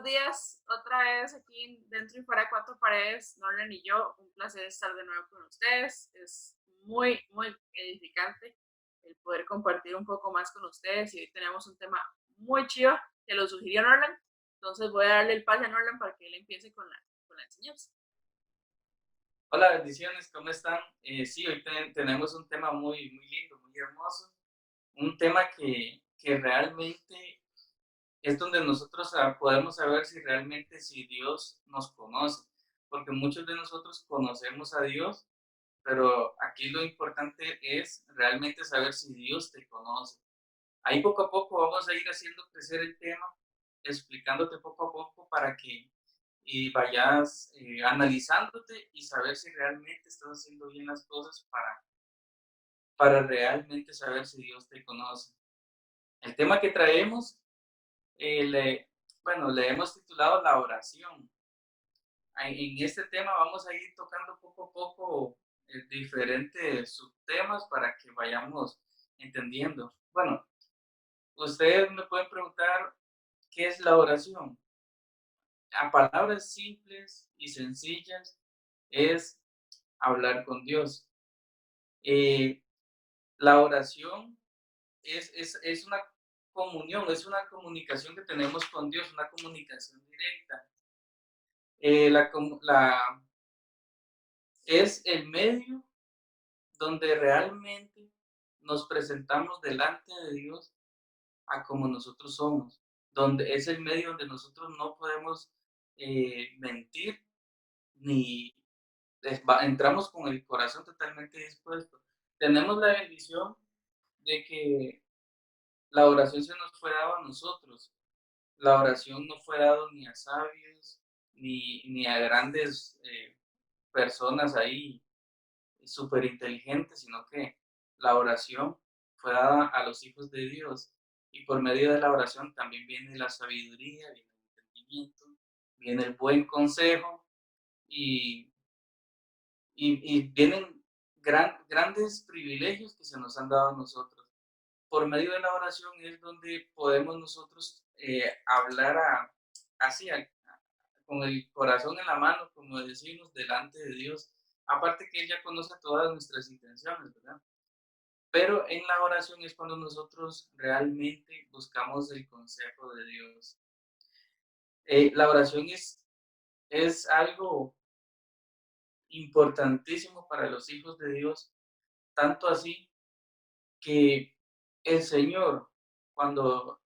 buenos días. Otra vez aquí dentro y fuera de cuatro paredes, Norlan y yo. Un placer estar de nuevo con ustedes. Es muy edificante el poder compartir un poco más con ustedes. Y hoy tenemos un tema muy chido que lo sugirió Norlan. Entonces voy a darle el pase a Norlan para que él empiece con la enseñanza. Hola, bendiciones, ¿cómo están? Sí, hoy tenemos un tema muy lindo, muy hermoso, un tema que realmente es donde nosotros podemos saber si Dios nos conoce, porque muchos de nosotros conocemos a Dios, pero aquí lo importante es realmente saber si Dios te conoce. Ahí poco a poco vamos a ir haciendo crecer el tema, explicándote poco a poco para que vayas analizándote y saber si realmente estás haciendo bien las cosas para realmente saber si Dios te conoce. El tema que traemos, bueno, le hemos titulado la oración. En este tema vamos a ir tocando poco a poco diferentes subtemas para que vayamos entendiendo. Bueno, ustedes me pueden preguntar, ¿qué es la oración? A palabras simples y sencillas es hablar con Dios. Eh, la oración es una comunión, es una comunicación que tenemos con Dios, una comunicación directa. Es el medio donde realmente nos presentamos delante de Dios a como nosotros somos, donde es el medio donde nosotros no podemos mentir ni entramos con el corazón totalmente dispuesto. Tenemos la bendición de que la oración se nos fue dada a nosotros. La oración no fue dada ni a sabios, ni a grandes personas ahí súper inteligentes, sino que la oración fue dada a los hijos de Dios. Y por medio de la oración también viene la sabiduría, viene el entendimiento, viene el buen consejo y y vienen grandes privilegios que se nos han dado a nosotros. Por medio de la oración es donde podemos nosotros hablar así, con el corazón en la mano, como decimos, delante de Dios. Aparte que Él ya conoce todas nuestras intenciones, ¿verdad? Pero en la oración es cuando nosotros realmente buscamos el consejo de Dios. La oración es algo importantísimo para los hijos de Dios, tanto así que el Señor, cuando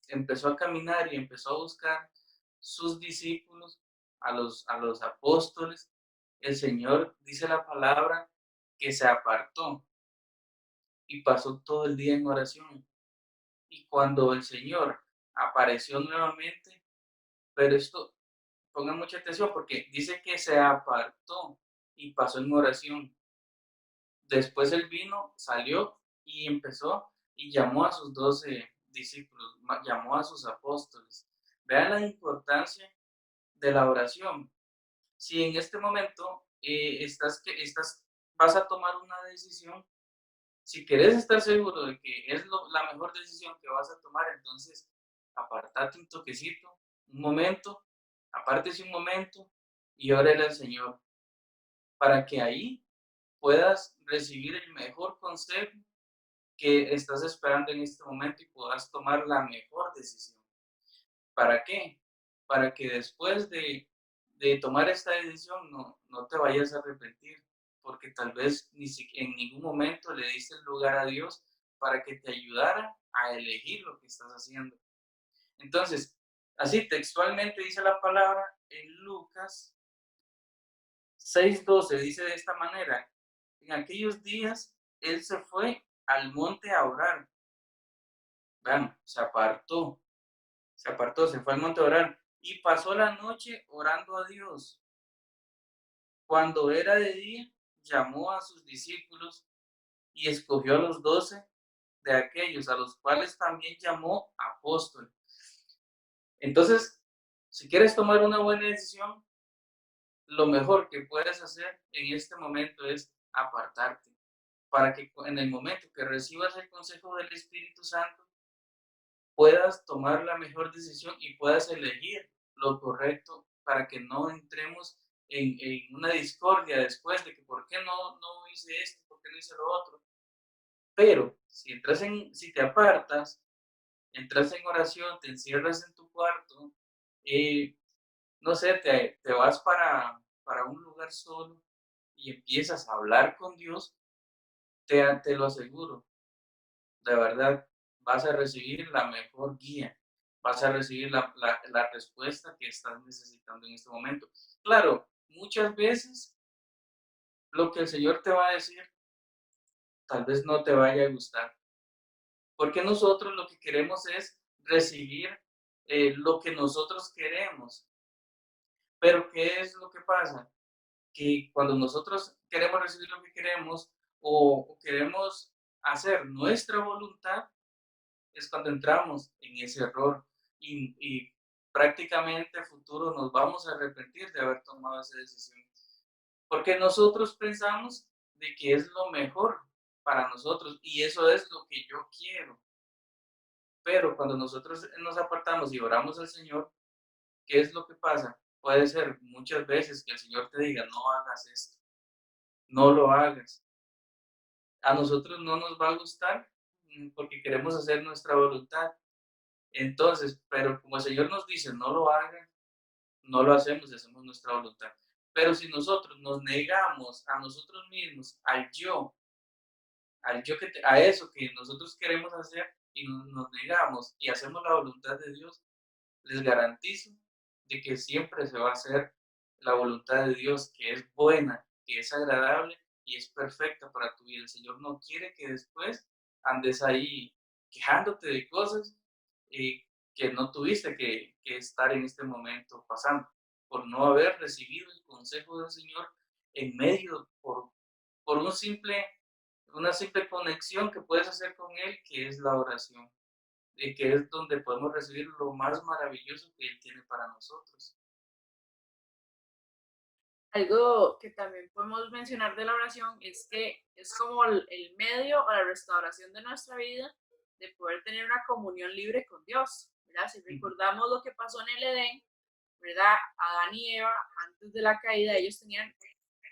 empezó a caminar y empezó a buscar sus discípulos, a los apóstoles, el Señor dice la palabra que se apartó y pasó todo el día en oración. Y cuando el Señor apareció nuevamente, pero esto, pongan mucha atención porque dice que se apartó y pasó en oración. Después él vino, salió y empezó y llamó a sus 12 discípulos, llamó a sus apóstoles. Vean la importancia de la oración. Si en este momento vas a tomar una decisión, si quieres estar seguro de que es la mejor decisión que vas a tomar, entonces apartate un toquecito, un momento, apártese un momento y órele al Señor para que ahí puedas recibir el mejor consejo que estás esperando en este momento y puedas tomar la mejor decisión. ¿Para qué? Para que después de tomar esta decisión no te vayas a arrepentir, porque tal vez en ningún momento le diste el lugar a Dios para que te ayudara a elegir lo que estás haciendo. Entonces, así textualmente dice la palabra en Lucas 6:12, dice de esta manera, en aquellos días él se fue al monte a orar. Vean, se fue al monte a orar y pasó la noche orando a Dios. Cuando era de día, llamó a sus discípulos y escogió a los 12 de aquellos, a los cuales también llamó apóstoles. Entonces, si quieres tomar una buena decisión, lo mejor que puedes hacer en este momento es apartarte, para que en el momento que recibas el consejo del Espíritu Santo, puedas tomar la mejor decisión y puedas elegir lo correcto para que no entremos en una discordia después de que por qué no hice esto, por qué no hice lo otro. Pero si te apartas, entras en oración, te encierras en tu cuarto, eh, no sé, te vas para un lugar solo y empiezas a hablar con Dios, te lo aseguro, de verdad, vas a recibir la mejor guía, vas a recibir la respuesta que estás necesitando en este momento. Claro, muchas veces lo que el Señor te va a decir tal vez no te vaya a gustar, porque nosotros lo que queremos es recibir lo que nosotros queremos. Pero ¿qué es lo que pasa? Que cuando nosotros queremos recibir lo que queremos o queremos hacer nuestra voluntad, es cuando entramos en ese error y prácticamente a futuro nos vamos a arrepentir de haber tomado esa decisión. Porque nosotros pensamos de que es lo mejor para nosotros y eso es lo que yo quiero. Pero cuando nosotros nos apartamos y oramos al Señor, ¿qué es lo que pasa? Puede ser muchas veces que el Señor te diga, no hagas esto, no lo hagas. A nosotros no nos va a gustar porque queremos hacer nuestra voluntad. Entonces, pero como el Señor nos dice, no lo hagas, no lo hacemos y hacemos nuestra voluntad. Pero si nosotros nos negamos a nosotros mismos, a eso que nosotros queremos hacer y nos negamos y hacemos la voluntad de Dios, les garantizo de que siempre se va a hacer la voluntad de Dios, que es buena, que es agradable y es perfecta para tu vida. El Señor no quiere que después andes ahí quejándote de cosas eh, que no tuviste que estar en este momento pasando, por no haber recibido el consejo del Señor en medio, por una simple conexión que puedes hacer con Él, que es la oración y que es donde podemos recibir lo más maravilloso que Él tiene para nosotros. Algo que también podemos mencionar de la oración es que es como el medio o la restauración de nuestra vida de poder tener una comunión libre con Dios, ¿verdad? Si Ujú. recordamos lo que pasó en el Edén, ¿verdad? Adán y Eva, antes de la caída, ellos tenían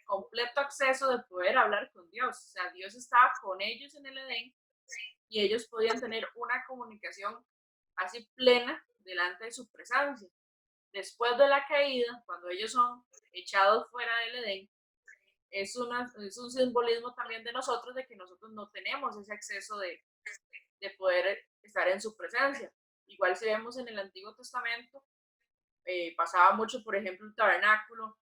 completo acceso de poder hablar con Dios. O sea, Dios estaba con ellos en el Edén y ellos podían tener una comunicación así plena delante de su presencia. Después de la caída, cuando ellos son echados fuera del Edén, es un simbolismo también de nosotros, de que nosotros no tenemos ese acceso de poder estar en su presencia. Igual si vemos en el Antiguo Testamento, pasaba mucho, por ejemplo, el tabernáculo,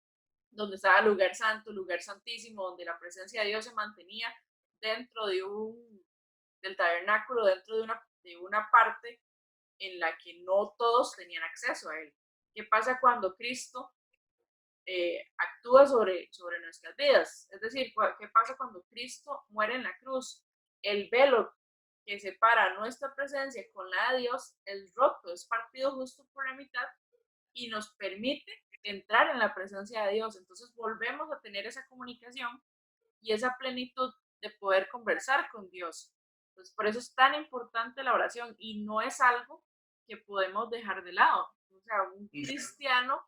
donde estaba el lugar santo, el lugar santísimo, donde la presencia de Dios se mantenía dentro del tabernáculo, dentro de una parte en la que no todos tenían acceso a él. ¿Qué pasa cuando Cristo actúa sobre nuestras vidas? Es decir, ¿qué pasa cuando Cristo muere en la cruz? El velo que separa nuestra presencia con la de Dios es roto, es partido justo por la mitad y nos permite entrar en la presencia de Dios. Entonces volvemos a tener esa comunicación y esa plenitud de poder conversar con Dios. Entonces, por eso es tan importante la oración y no es algo que podemos dejar de lado. O sea, un cristiano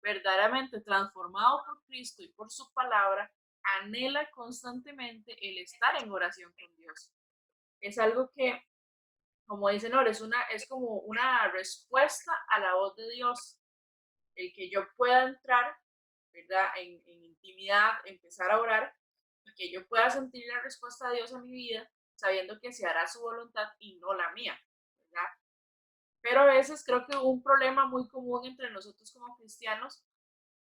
verdaderamente transformado por Cristo y por su palabra anhela constantemente el estar en oración con Dios. Es algo que, como dicen ahora, es como una respuesta a la voz de Dios, el que yo pueda entrar, ¿verdad? En intimidad, empezar a orar y que yo pueda sentir la respuesta de Dios a mi vida, sabiendo que se hará su voluntad y no la mía, ¿verdad? Pero a veces creo que un problema muy común entre nosotros como cristianos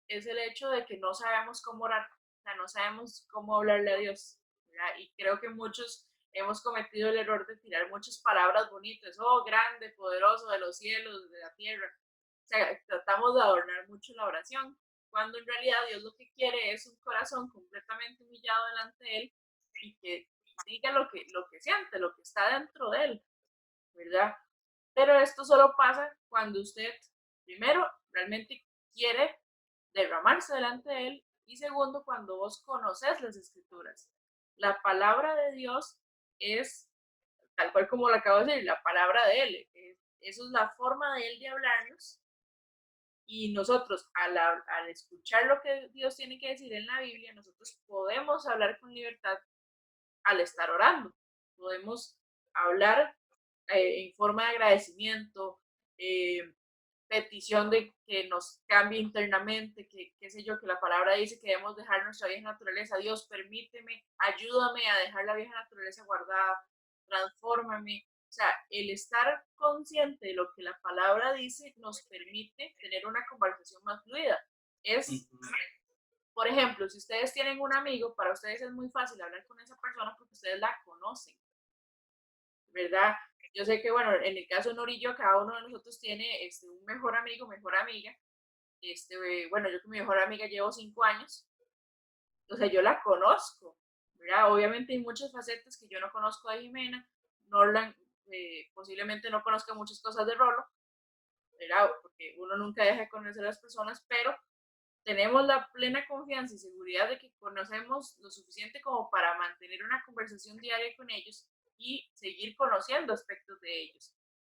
es el hecho de que no sabemos cómo orar, o sea, no sabemos cómo hablarle a Dios, ¿verdad? Y creo que muchos hemos cometido el error de tirar muchas palabras bonitas, oh, grande, poderoso, de los cielos, de la tierra. O sea, tratamos de adornar mucho la oración, cuando en realidad Dios lo que quiere es un corazón completamente humillado delante de Él y que diga lo que siente, lo que está dentro de Él, ¿verdad? Pero esto solo pasa cuando usted, primero, realmente quiere derramarse delante de Él y segundo, cuando vos conoces las escrituras. La palabra de Dios es, tal cual como lo acabo de decir, la palabra de Él. Eso es la forma de Él de hablarnos Y nosotros, al escuchar lo que Dios tiene que decir en la Biblia, nosotros podemos hablar con libertad al estar orando. Podemos hablar en forma de agradecimiento, petición de que nos cambie internamente, que qué sé yo, que la palabra dice que debemos dejar nuestra vieja naturaleza. Dios, permíteme, ayúdame a dejar la vieja naturaleza guardada, transfórmame. O sea, el estar consciente de lo que la palabra dice nos permite tener una conversación más fluida. Es, Ujú. por ejemplo, si ustedes tienen un amigo, para ustedes es muy fácil hablar con esa persona porque ustedes la conocen, ¿verdad? Yo sé que, bueno, en el caso de Nori y yo, cada uno de nosotros tiene un mejor amigo, mejor amiga. Bueno, yo con mi mejor amiga llevo 5 años, o sea, yo la conozco, ¿verdad? Obviamente hay muchas facetas que yo no conozco de Jimena, Norlan posiblemente no conozca muchas cosas de Rolo, ¿verdad? Porque uno nunca deja de conocer a las personas, pero tenemos la plena confianza y seguridad de que conocemos lo suficiente como para mantener una conversación diaria con ellos y seguir conociendo aspectos de ellos.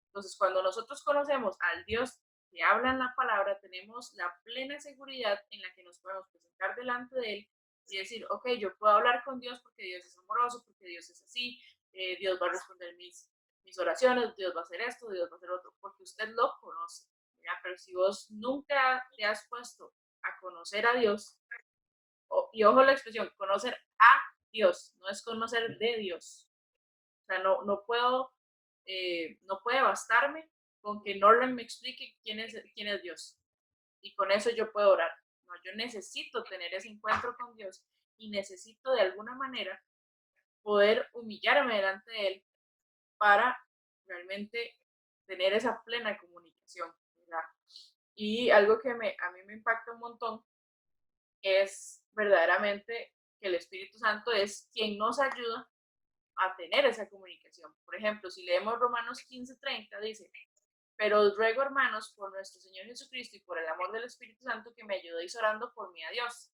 Entonces, cuando nosotros conocemos al Dios que habla en la palabra, tenemos la plena seguridad en la que nos podemos presentar delante de Él y decir, ok, yo puedo hablar con Dios porque Dios es amoroso, porque Dios es así, Dios va a responder mis oraciones, Dios va a hacer esto, Dios va a hacer otro, porque usted lo conoce. ¿Ya? Pero si vos nunca te has puesto a conocer a Dios, y ojo la expresión, conocer a Dios, no es conocer de Dios. O sea, no puede bastarme con que Norland me explique quién es Dios. Y con eso yo puedo orar. No, yo necesito tener ese encuentro con Dios y necesito de alguna manera poder humillarme delante de Él para realmente tener esa plena comunicación, ¿verdad? Y algo que a mí me impacta un montón es verdaderamente que el Espíritu Santo es quien nos ayuda a tener esa comunicación. Por ejemplo, si leemos Romanos 15:30, dice, pero os ruego, hermanos, por nuestro Señor Jesucristo y por el amor del Espíritu Santo, que me ayudéis orando por mí a Dios.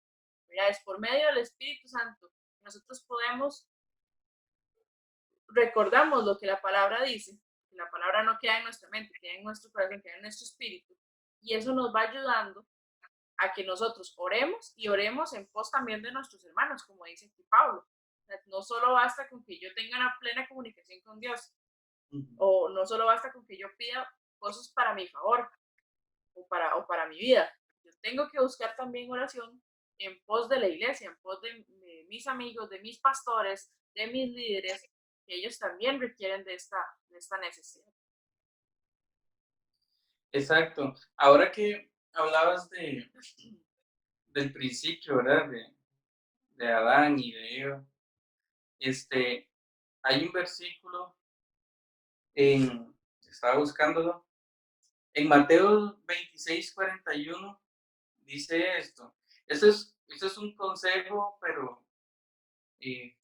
Mira, es por medio del Espíritu Santo que nosotros recordamos lo que la palabra dice, que la palabra no queda en nuestra mente, queda en nuestro corazón, queda en nuestro espíritu, y eso nos va ayudando a que nosotros oremos y oremos en pos también de nuestros hermanos, como dice aquí Pablo. O sea, no solo basta con que yo tenga una plena comunicación con Dios, o no solo basta con que yo pida cosas para mi favor o para mi vida. Yo tengo que buscar también oración en pos de la iglesia, en pos de mis amigos, de mis pastores, de mis líderes, que ellos también requieren de esta necesidad. Exacto. Ahora que hablabas del principio, ¿verdad? De Adán y de Eva, este, hay un versículo estaba buscándolo, en Mateo 26:41 dice esto. Esto es un consejo, pero eh,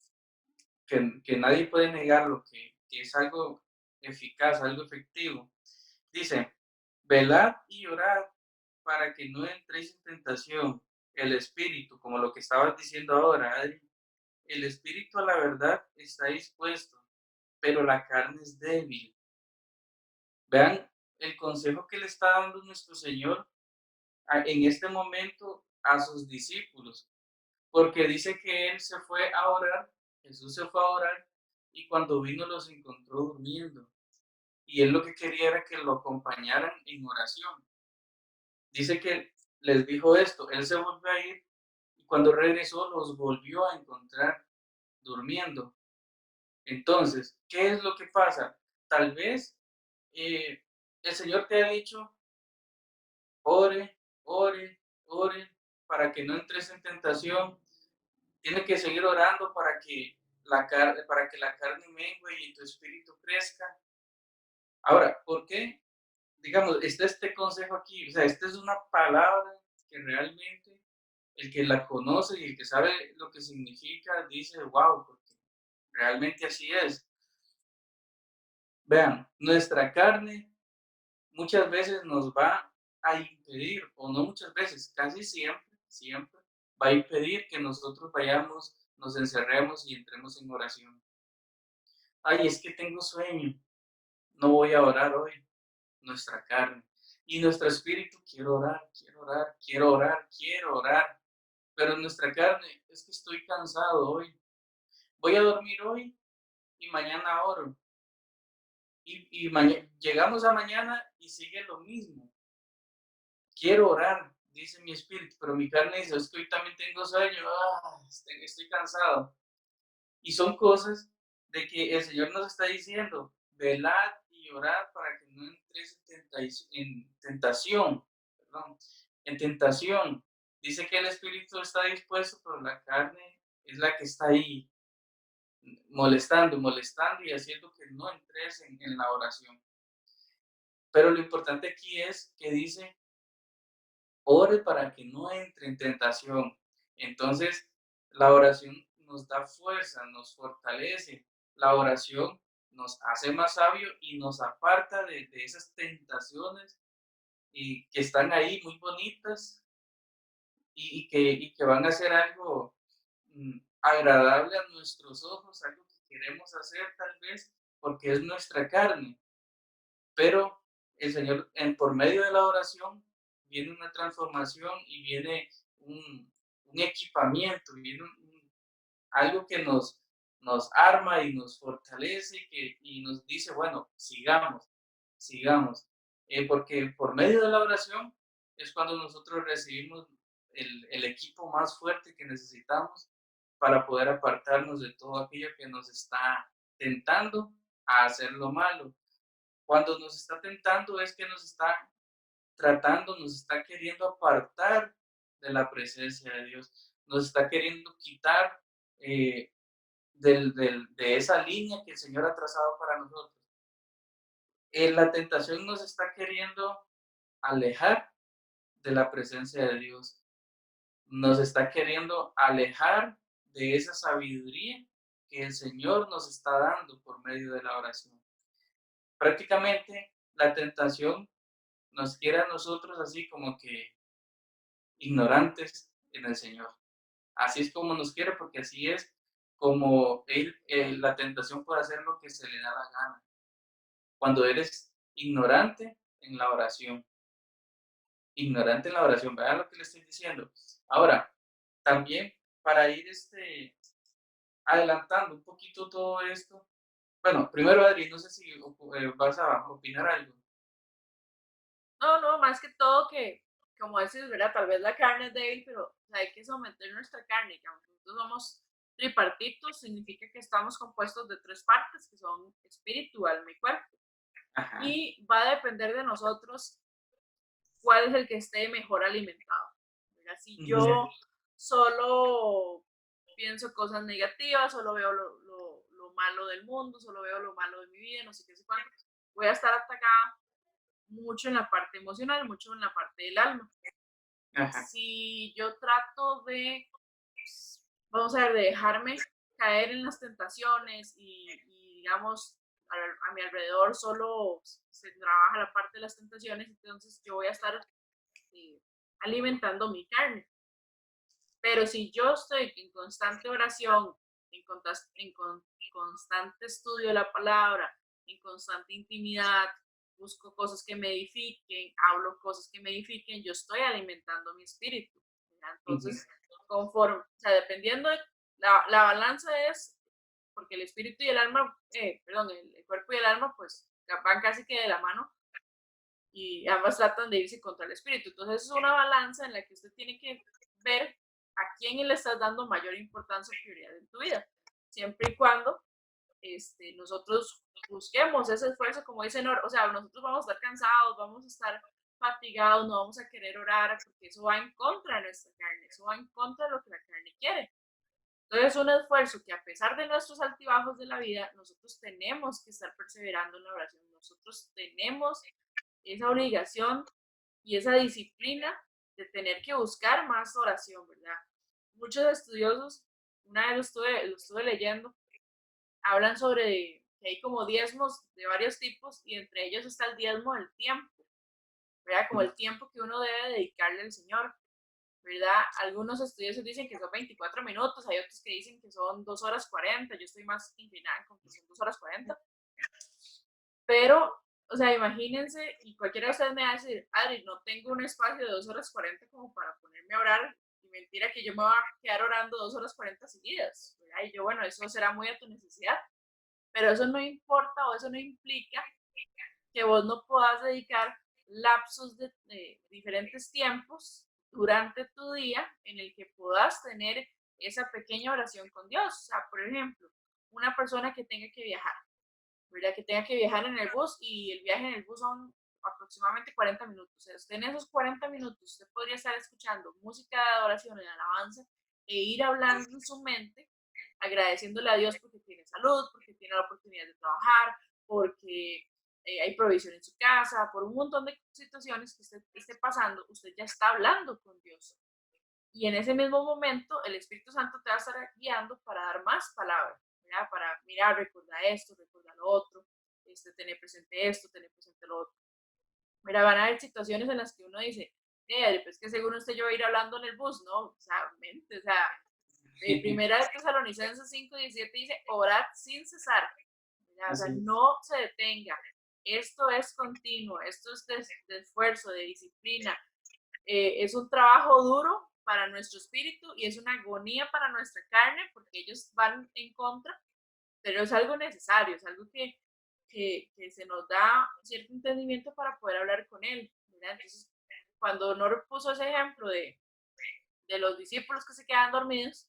que nadie puede negarlo, que es algo eficaz, algo efectivo. Dice, velad y orad para que no entréis en tentación. El espíritu, como lo que estabas diciendo ahora, Adri, el espíritu a la verdad está dispuesto, pero la carne es débil. Vean el consejo que le está dando nuestro Señor en este momento a sus discípulos, porque dice que Él se fue a orar, Jesús se fue a orar y cuando vino los encontró durmiendo. Y Él lo que quería era que lo acompañaran en oración. Dice que les dijo esto, Él se volvió a ir y cuando regresó los volvió a encontrar durmiendo. Entonces, ¿qué es lo que pasa? Tal vez eh, el Señor te ha dicho, ore, ore, ore, para que no entres en tentación. Tiene que seguir orando para que la carne mengue y tu espíritu crezca. Ahora, ¿por qué? Digamos, está este consejo aquí, o sea, esta es una palabra que realmente el que la conoce y el que sabe lo que significa dice, wow, porque realmente así es. Vean, nuestra carne muchas veces nos va a impedir, o no muchas veces, casi siempre, siempre, va a impedir que nosotros vayamos, nos encerremos y entremos en oración. Ay, es que tengo sueño, no voy a orar hoy, nuestra carne. Y nuestro espíritu, quiero orar, quiero orar, quiero orar, quiero orar. Pero nuestra carne, es que estoy cansado hoy. Voy a dormir hoy y mañana oro. Llegamos a mañana y sigue lo mismo. Quiero orar, dice mi espíritu, pero mi carne dice, es que hoy también tengo sueño, estoy cansado. Y son cosas de que el Señor nos está diciendo, velad y orad para que no entres en tentación. Perdón, en tentación. Dice que el espíritu está dispuesto, pero la carne es la que está ahí molestando, molestando y haciendo que no entres en la oración. Pero lo importante aquí es que dice, ore para que no entre en tentación. Entonces, la oración nos da fuerza, nos fortalece. La oración nos hace más sabio y nos aparta de esas tentaciones y que están ahí muy bonitas y que van a ser algo agradable a nuestros ojos, algo que queremos hacer tal vez porque es nuestra carne. Pero el Señor, por medio de la oración, viene una transformación y viene un equipamiento, viene algo que nos arma y nos fortalece y nos dice, bueno, sigamos, sigamos. Porque por medio de la oración es cuando nosotros recibimos el equipo más fuerte que necesitamos para poder apartarnos de todo aquello que nos está tentando a hacer lo malo. Cuando nos está tentando es que nos está tratando, nos está queriendo apartar de la presencia de Dios, nos está queriendo quitar eh, de esa línea que el Señor ha trazado para nosotros. La tentación nos está queriendo alejar de la presencia de Dios, nos está queriendo alejar de esa sabiduría que el Señor nos está dando por medio de la oración. Prácticamente la tentación nos quiere a nosotros así como que ignorantes en el Señor. Así es como nos quiere, porque así es como la tentación puede hacer lo que se le da la gana. Cuando eres ignorante en la oración, vean lo que le estoy diciendo. Ahora, también para ir adelantando un poquito todo esto, bueno, primero Adri, no sé si vas a opinar algo. No, no, más que todo que, como decís, ¿verdad? Tal vez la carne es débil, pero o sea, hay que someter nuestra carne. Digamos. Nosotros somos tripartitos, significa que estamos compuestos de tres partes, que son espíritu, alma y cuerpo. Ajá. Y va a depender de nosotros cuál es el que esté mejor alimentado. ¿Verdad? Si yo solo pienso cosas negativas, solo veo lo malo del mundo, solo veo lo malo de mi vida, no sé qué sé cuánto, voy a estar atacada mucho en la parte emocional, mucho en la parte del alma. Ajá. Si yo trato de, vamos a ver, de dejarme caer en las tentaciones y digamos, a mi alrededor solo se trabaja la parte de las tentaciones, entonces yo voy a estar eh, alimentando mi carne. Pero si yo estoy en constante oración, constante estudio de la palabra, en constante intimidad, busco cosas que me edifiquen, hablo cosas que me edifiquen, yo estoy alimentando mi espíritu. ¿Verdad? Entonces, conforme, o sea, dependiendo, la balanza es, porque el espíritu y el alma, perdón, el cuerpo y el alma, pues van casi que de la mano y ambas tratan de irse contra el espíritu. Entonces, es una balanza en la que usted tiene que ver a quién le estás dando mayor importancia o prioridad en tu vida, siempre y cuando nosotros busquemos ese esfuerzo, como dicen, o sea, nosotros vamos a estar cansados, vamos a estar fatigados, no vamos a querer orar, porque eso va en contra de nuestra carne, eso va en contra de lo que la carne quiere. Entonces, es un esfuerzo que a pesar de nuestros altibajos de la vida, nosotros tenemos que estar perseverando en la oración, nosotros tenemos esa obligación y esa disciplina de tener que buscar más oración, ¿verdad? Muchos estudiosos, una vez lo estuve leyendo, hablan sobre que hay como diezmos de varios tipos y entre ellos está el diezmo del tiempo, ¿verdad? Como el tiempo que uno debe dedicarle al Señor, ¿verdad? Algunos estudiosos dicen que son 24 minutos, hay otros que dicen que son 2 horas 40, yo estoy más inclinada con que son 2 horas 40, pero, o sea, imagínense, y cualquiera de ustedes me va a decir, Adri, no tengo un espacio de 2 horas 40 como para ponerme a orar, y mentira que yo me voy a quedar orando 2 horas 40 seguidas, ¿verdad? Y yo, bueno, eso será muy a tu necesidad, pero eso no importa o eso no implica que vos no puedas dedicar lapsos de diferentes tiempos durante tu día en el que puedas tener esa pequeña oración con Dios. O sea, por ejemplo, una persona que tenga que viajar, ¿verdad? Que tenga que viajar en el bus y el viaje en el bus son aproximadamente 40 minutos. O sea, usted en esos 40 minutos, usted podría estar escuchando música de adoración y de alabanza e ir hablando en su mente, agradeciéndole a Dios porque tiene salud, porque tiene la oportunidad de trabajar, porque hay provisión en su casa, por un montón de situaciones que usted esté pasando, usted ya está hablando con Dios. Y en ese mismo momento el Espíritu Santo te va a estar guiando para dar más palabras, ¿verdad? Para mirar, recordar esto, recordar lo otro, tener presente esto, tener presente lo otro. Mira, van a haber situaciones en las que uno dice, pues que según usted yo voy a ir hablando en el bus, ¿no? O sea, mente, o sea, primera de Tesalonicenses 5:17 dice, orad sin cesar, ¿verdad? O sea, Así es. no se detenga. Esto es continuo, esto es de esfuerzo, de disciplina, es un trabajo duro para nuestro espíritu y es una agonía para nuestra carne porque ellos van en contra, pero es algo necesario, es algo que se nos da cierto entendimiento para poder hablar con él, ¿verdad? Entonces, cuando Nor puso ese ejemplo de los discípulos que se quedan dormidos,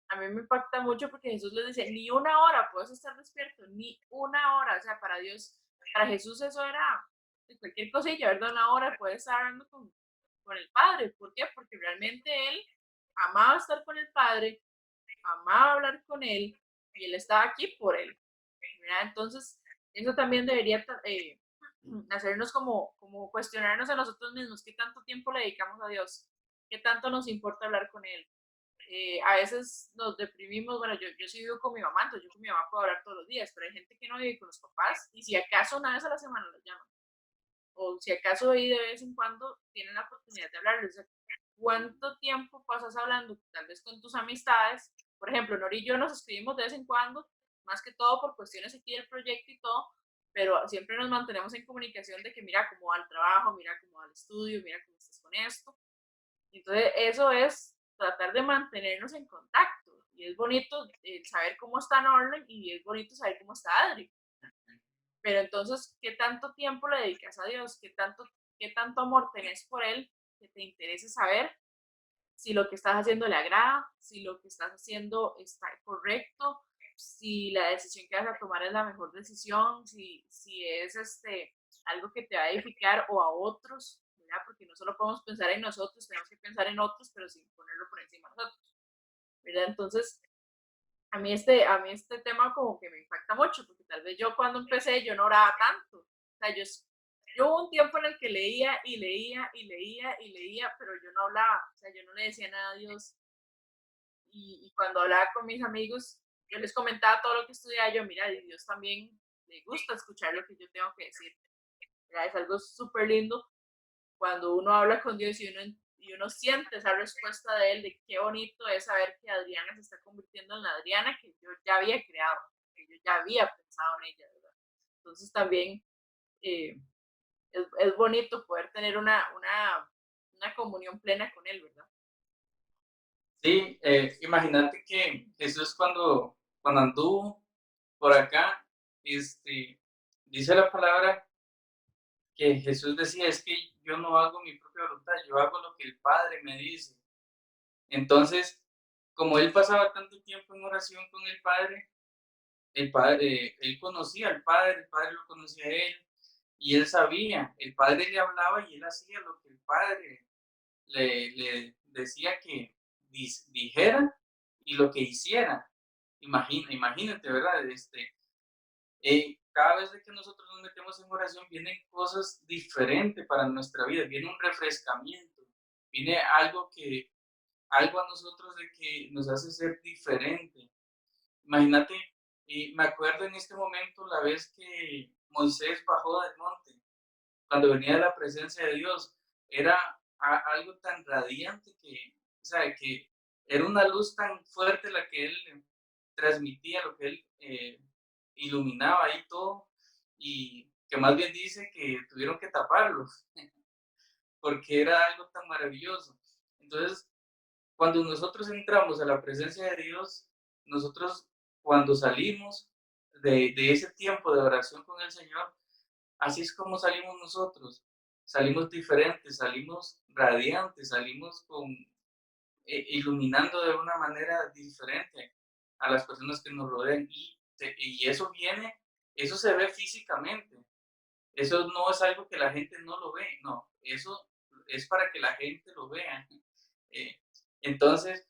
a mí me impacta mucho porque Jesús les dice, ni una hora puedes estar despierto, ni una hora, o sea, para Dios, para Jesús eso era cualquier cosilla, ¿verdad? Una hora puede estar hablando con el Padre. ¿Por qué? Porque realmente él amaba estar con el Padre, amaba hablar con él y él estaba aquí por él. ¿Verdad? Entonces, eso también debería hacernos como cuestionarnos a nosotros mismos qué tanto tiempo le dedicamos a Dios, qué tanto nos importa hablar con él. A veces nos deprimimos, bueno, yo sí vivo con mi mamá, entonces yo con mi mamá puedo hablar todos los días, pero hay gente que no vive con los papás y si acaso una vez a la semana los llaman o si acaso ahí de vez en cuando tienen la oportunidad de hablarles. O sea, ¿cuánto tiempo pasas hablando tal vez con tus amistades? Por ejemplo, Nori y yo nos escribimos de vez en cuando, más que todo por cuestiones aquí del proyecto y todo, pero siempre nos mantenemos en comunicación de que mira cómo va el trabajo, mira cómo va el estudio, mira cómo estás con esto. Entonces, eso es tratar de mantenernos en contacto. Y es bonito saber cómo está Norland y es bonito saber cómo está Adri. Pero entonces, ¿qué tanto tiempo le dedicas a Dios? Qué tanto amor tenés por Él? Que te interese saber si lo que estás haciendo le agrada, si lo que estás haciendo está correcto, si la decisión que vas a tomar es la mejor decisión, si es algo que te va a edificar o a otros, ¿verdad? Porque no solo podemos pensar en nosotros, tenemos que pensar en otros, pero sin ponerlo por encima de nosotros, ¿verdad? Entonces, a mí este tema como que me impacta mucho, porque tal vez yo cuando empecé yo no oraba tanto. O sea, yo hubo un tiempo en el que leía y leía y leía y leía, pero yo no hablaba, o sea, yo no le decía nada a Dios. Y cuando hablaba con mis amigos, yo les comentaba todo lo que estudiaba, yo, mira, a Dios también le gusta escuchar lo que yo tengo que decir. Mira, es algo súper lindo cuando uno habla con Dios y uno siente esa respuesta de Él, de qué bonito es saber que Adriana se está convirtiendo en la Adriana que yo ya había creado, que yo ya había pensado en ella, ¿verdad? Entonces también eh, es bonito poder tener una comunión plena con Él, ¿verdad? Sí, imagínate que Jesús cuando anduvo por acá, dice la palabra que Jesús decía, es que yo no hago mi propia voluntad, yo hago lo que el Padre me dice. Entonces, como él pasaba tanto tiempo en oración con el Padre, él conocía al Padre, el Padre lo conocía a él, y él sabía, el Padre le hablaba y él hacía lo que el Padre le decía que dijera y lo que hiciera. Imagínate, ¿verdad? Cada vez que nosotros nos metemos en oración, vienen cosas diferentes para nuestra vida, viene un refrescamiento, viene algo a nosotros de que nos hace ser diferente. Imagínate, y me acuerdo en este momento la vez que Moisés bajó del monte, cuando venía de la presencia de Dios, era algo tan radiante o sea, que era una luz tan fuerte la que él transmitía, lo que él iluminaba ahí todo, y que más bien dice que tuvieron que taparlo, porque era algo tan maravilloso. Entonces, cuando nosotros entramos a la presencia de Dios, nosotros cuando salimos de ese tiempo de oración con el Señor, así es como salimos nosotros. Salimos diferentes, salimos radiantes, salimos con, iluminando de una manera diferente a las personas que nos rodean. Y eso viene, eso se ve físicamente. Eso no es algo que la gente no lo ve, no, eso es para que la gente lo vea. Eh, entonces,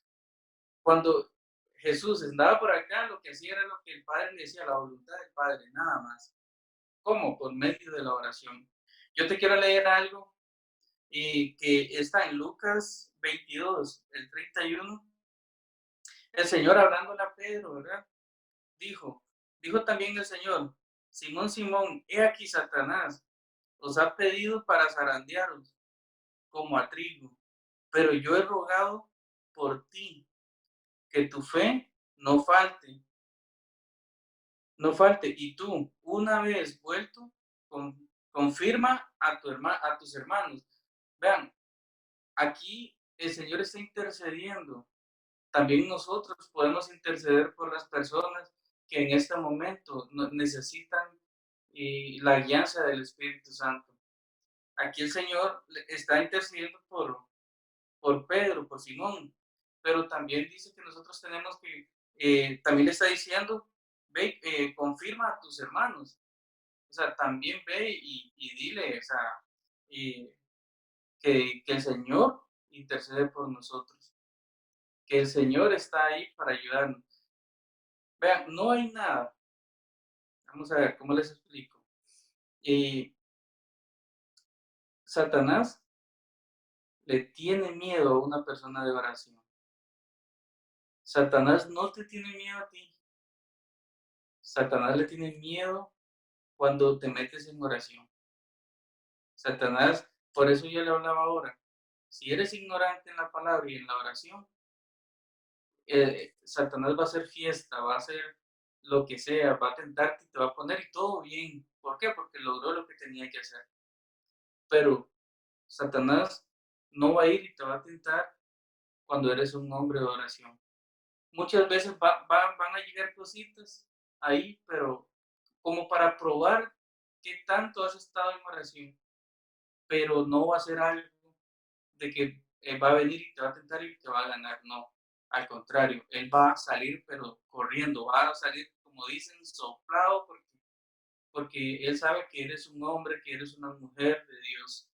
cuando Jesús andaba por acá, lo que hacía era lo que el Padre le decía, la voluntad del Padre, nada más. ¿Cómo? Por medio de la oración. Yo te quiero leer algo y que está en Lucas 22, el 31. El Señor hablándole a Pedro, ¿verdad? Dijo, dijo también el Señor, Simón, Simón, he aquí Satanás os ha pedido para zarandearos como a trigo, pero yo he rogado por ti, que tu fe no falte, no falte, y tú, una vez vuelto, confirma a, a tus hermanos. Vean, aquí el Señor está intercediendo. También nosotros podemos interceder por las personas que en este momento necesitan la guianza del Espíritu Santo. Aquí el Señor está intercediendo por Pedro, por Simón, pero también dice que nosotros tenemos que, también le está diciendo, ve, confirma a tus hermanos, o sea, también ve y dile, o sea, y que el Señor intercede por nosotros, que el Señor está ahí para ayudarnos. Vean, no hay nada, vamos a ver, ¿cómo les explico? Y Satanás le tiene miedo a una persona de oración. Satanás no te tiene miedo a ti. Satanás le tiene miedo cuando te metes en oración. Satanás, por eso yo le hablaba ahora, si eres ignorante en la palabra y en la oración, Satanás va a hacer fiesta, va a hacer lo que sea, va a tentarte y te va a poner y todo bien. ¿Por qué? Porque logró lo que tenía que hacer. Pero Satanás no va a ir y te va a tentar cuando eres un hombre de oración. Muchas veces van a llegar cositas ahí, pero como para probar qué tanto has estado en oración, pero no va a ser algo de que va a venir y te va a tentar y te va a ganar, no. Al contrario, él va a salir, pero corriendo, va a salir, como dicen, soplado, porque él sabe que eres un hombre, que eres una mujer de Dios,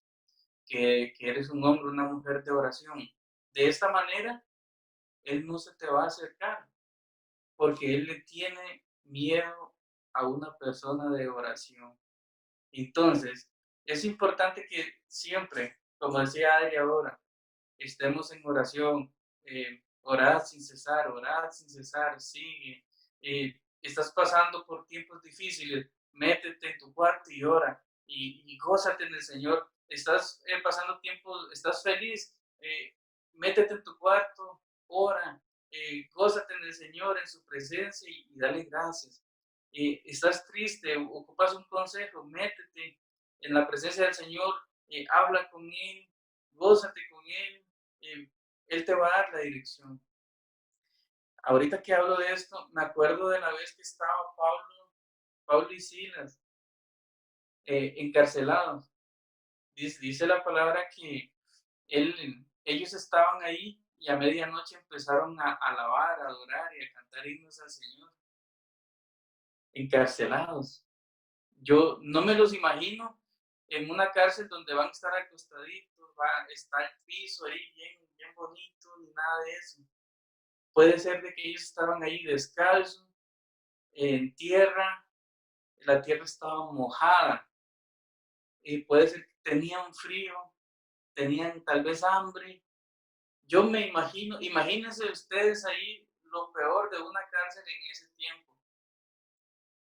que eres un hombre, una mujer de oración. De esta manera, él no se te va a acercar, porque él le tiene miedo a una persona de oración. Entonces, es importante que siempre, como decía Adri ahora, estemos en oración, orad sin cesar, sigue. Estás pasando por tiempos difíciles, métete en tu cuarto y ora y gózate en el Señor. Estás pasando tiempos, estás feliz, métete en tu cuarto, ora, gózate en el Señor, en su presencia y dale gracias. Estás triste, ocupas un consejo, métete en la presencia del Señor, habla con Él, gózate con Él, eh, Él te va a dar la dirección. Ahorita que hablo de esto, me acuerdo de la vez que estaba Pablo y Silas encarcelados. Dice la palabra que ellos estaban ahí y a medianoche empezaron a alabar, a adorar y a cantar himnos al Señor, encarcelados. Yo no me los imagino en una cárcel donde van a estar acostaditos, está el piso ahí bien bonito, ni nada de eso. Puede ser de que ellos estaban ahí descalzos, en tierra, la tierra estaba mojada, y puede ser que tenían frío, tenían tal vez hambre. Yo me imagino, imagínense ustedes ahí lo peor de una cárcel en ese tiempo,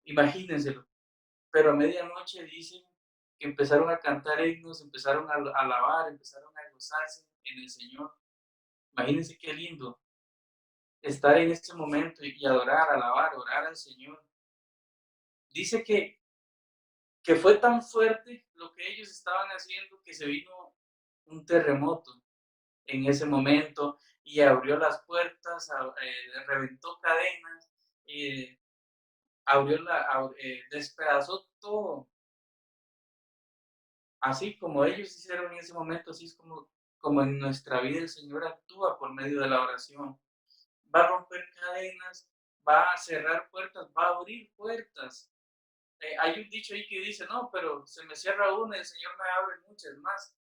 imagínenselo. Pero a medianoche dicen que empezaron a cantar himnos, empezaron a alabar, empezaron a gozarse en el Señor. Imagínense qué lindo estar en este momento y adorar, alabar, orar al Señor. Dice que que fue tan fuerte lo que ellos estaban haciendo que se vino un terremoto en ese momento y abrió las puertas, reventó cadenas, eh, despedazó todo. Así como ellos hicieron en ese momento, así es como en nuestra vida el Señor actúa por medio de la oración. Va a romper cadenas, va a cerrar puertas, va a abrir puertas. Hay un dicho ahí que dice, no, pero se me cierra una y el Señor me abre muchas más.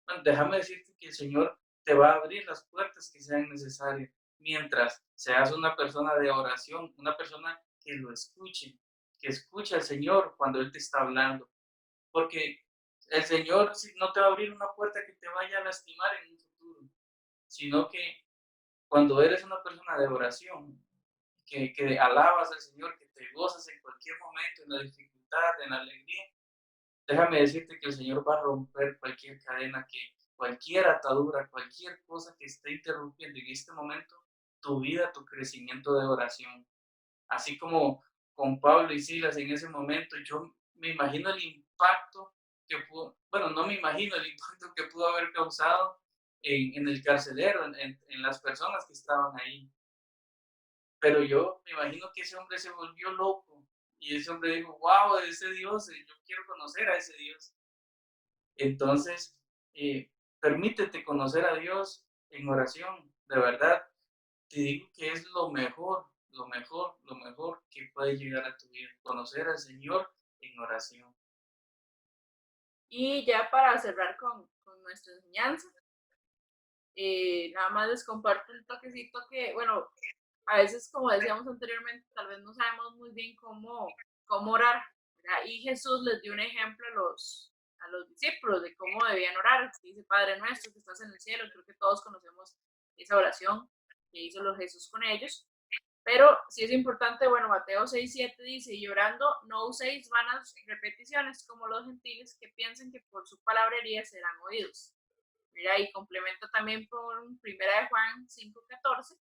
Bueno, déjame decirte que el Señor te va a abrir las puertas que sean necesarias mientras seas una persona de oración, una persona que lo escuche, que escuche al Señor cuando Él te está hablando. Porque el Señor no te va a abrir una puerta que te vaya a lastimar en un futuro, sino que cuando eres una persona de oración, que alabas al Señor, que te gozas en cualquier momento, en la dificultad, en la alegría, déjame decirte que el Señor va a romper cualquier cadena, que cualquier atadura, cualquier cosa que esté interrumpiendo en este momento tu vida, tu crecimiento de oración. Así como con Pablo y Silas en ese momento, yo me imagino el impacto que pudo, bueno, no me imagino el impacto que pudo haber causado en el carcelero, en las personas que estaban ahí. Pero yo me imagino que ese hombre se volvió loco y ese hombre dijo, wow, ese Dios, yo quiero conocer a ese Dios. Entonces, permítete conocer a Dios en oración, de verdad. Te digo que es lo mejor, lo mejor, lo mejor que puede llegar a tu vida, conocer al Señor en oración. Y ya para cerrar con nuestra enseñanza, nada más les comparto un toquecito que, bueno, a veces, como decíamos anteriormente, tal vez no sabemos muy bien cómo orar, ¿verdad? Y Jesús les dio un ejemplo a los discípulos de cómo debían orar. Dice, Padre nuestro que estás en el cielo, creo que todos conocemos esa oración que hizo los Jesús con ellos. Pero sí es importante, bueno, Mateo 6:7 dice, y orando no uséis vanas repeticiones como los gentiles que piensan que por su palabrería serán oídos. Mira, y complementa también por primera de Juan 5:14,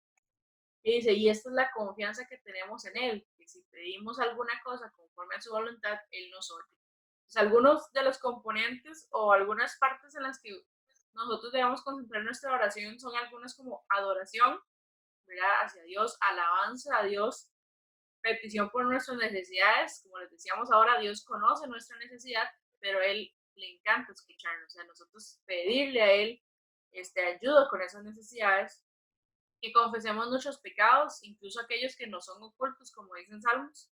y dice, y esta es la confianza que tenemos en Él, que si pedimos alguna cosa conforme a su voluntad, Él nos oye. Pues algunos de los componentes o algunas partes en las que nosotros debemos concentrar nuestra oración son algunas como adoración, ¿verdad? Hacia Dios, alabanza a Dios, petición por nuestras necesidades. Como les decíamos ahora, Dios conoce nuestra necesidad, pero Él le encanta escucharnos. O sea, nosotros pedirle a Él ayuda con esas necesidades, que confesemos nuestros pecados, incluso aquellos que no son ocultos, como dicen Salmos.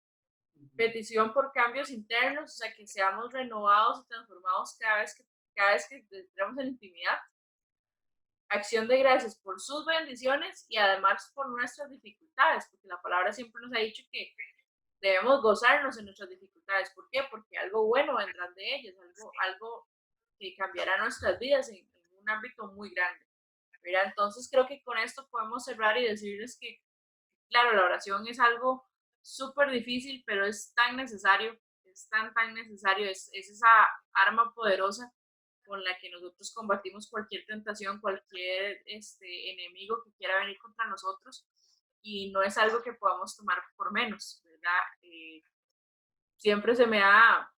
Petición por cambios internos, o sea, que seamos renovados y transformados cada vez que entramos en intimidad. Acción de gracias por sus bendiciones y además por nuestras dificultades, porque la palabra siempre nos ha dicho que debemos gozarnos en nuestras dificultades. ¿Por qué? Porque algo bueno vendrá de ellas, algo que cambiará nuestras vidas en un ámbito muy grande. Mira, entonces creo que con esto podemos cerrar y decirles que, claro, la oración es algo súper difícil, pero es tan necesario, es tan necesario, es esa arma poderosa con la que nosotros combatimos cualquier tentación, cualquier enemigo que quiera venir contra nosotros, y no es algo que podamos tomar por menos, ¿verdad? Siempre se me da,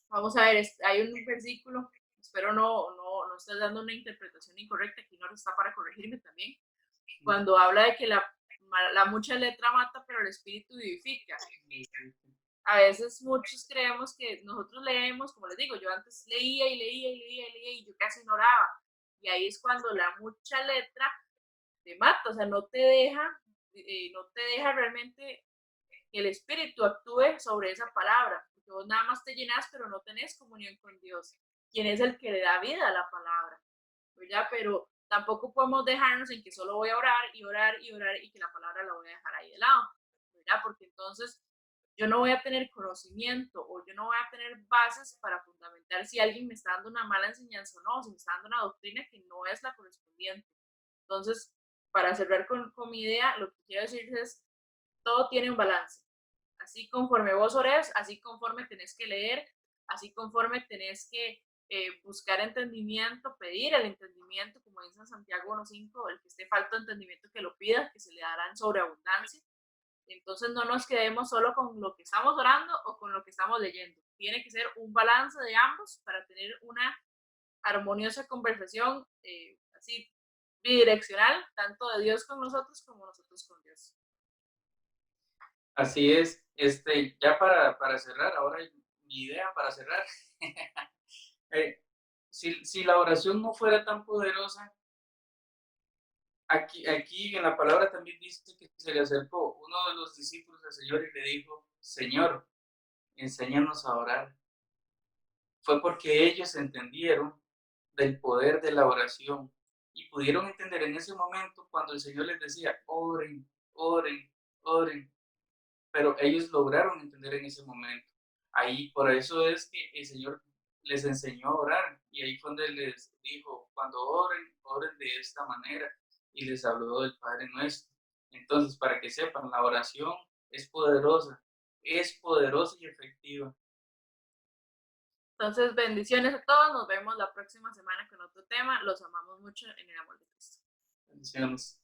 vamos a ver, hay un versículo, espero no estés dando una interpretación incorrecta, aquí no está para corregirme también, cuando habla de que la mucha letra mata, pero el espíritu vivifica. A veces muchos creemos que nosotros leemos, como les digo, yo antes leía y leía y leía y leía y yo casi no oraba. Y ahí es cuando la mucha letra te mata, o sea, no te deja realmente que el espíritu actúe sobre esa palabra, porque vos nada más te llenas, pero no tenés comunión con Dios, quien es el que le da vida a la palabra, ¿verdad? Pero tampoco podemos dejarnos en que solo voy a orar y orar y orar y que la palabra la voy a dejar ahí de lado, ¿verdad? Porque entonces yo no voy a tener conocimiento o yo no voy a tener bases para fundamentar si alguien me está dando una mala enseñanza o no, si me está dando una doctrina que no es la correspondiente. Entonces, para cerrar con mi idea, lo que quiero decir es, todo tiene un balance. Así conforme vos ores, así conforme tenés que leer, así conforme tenés que buscar entendimiento, pedir el entendimiento, como dice Santiago 1:5, el que esté falto de entendimiento que lo pida, que se le dará en sobreabundancia. Entonces no nos quedemos solo con lo que estamos orando o con lo que estamos leyendo. tiene que ser un balance de ambos para tener una armoniosa conversación así bidireccional, tanto de Dios con nosotros como nosotros con Dios. Así es. Ya para cerrar, ahora mi idea para cerrar. eh, si la oración no fuera tan poderosa, aquí en la palabra también dice que se le acercó uno de los discípulos al Señor y le dijo, Señor, enséñanos a orar. Fue porque ellos entendieron del poder de la oración y pudieron entender en ese momento cuando el Señor les decía, oren, oren, oren, pero ellos lograron entender en ese momento. Ahí, por eso es que el Señor les enseñó a orar y ahí fue donde les dijo, cuando oren, oren de esta manera y les habló del Padre Nuestro. Entonces, para que sepan, la oración es poderosa y efectiva. Entonces, bendiciones a todos. Nos vemos la próxima semana con otro tema. Los amamos mucho en el amor de Cristo. Bendiciones.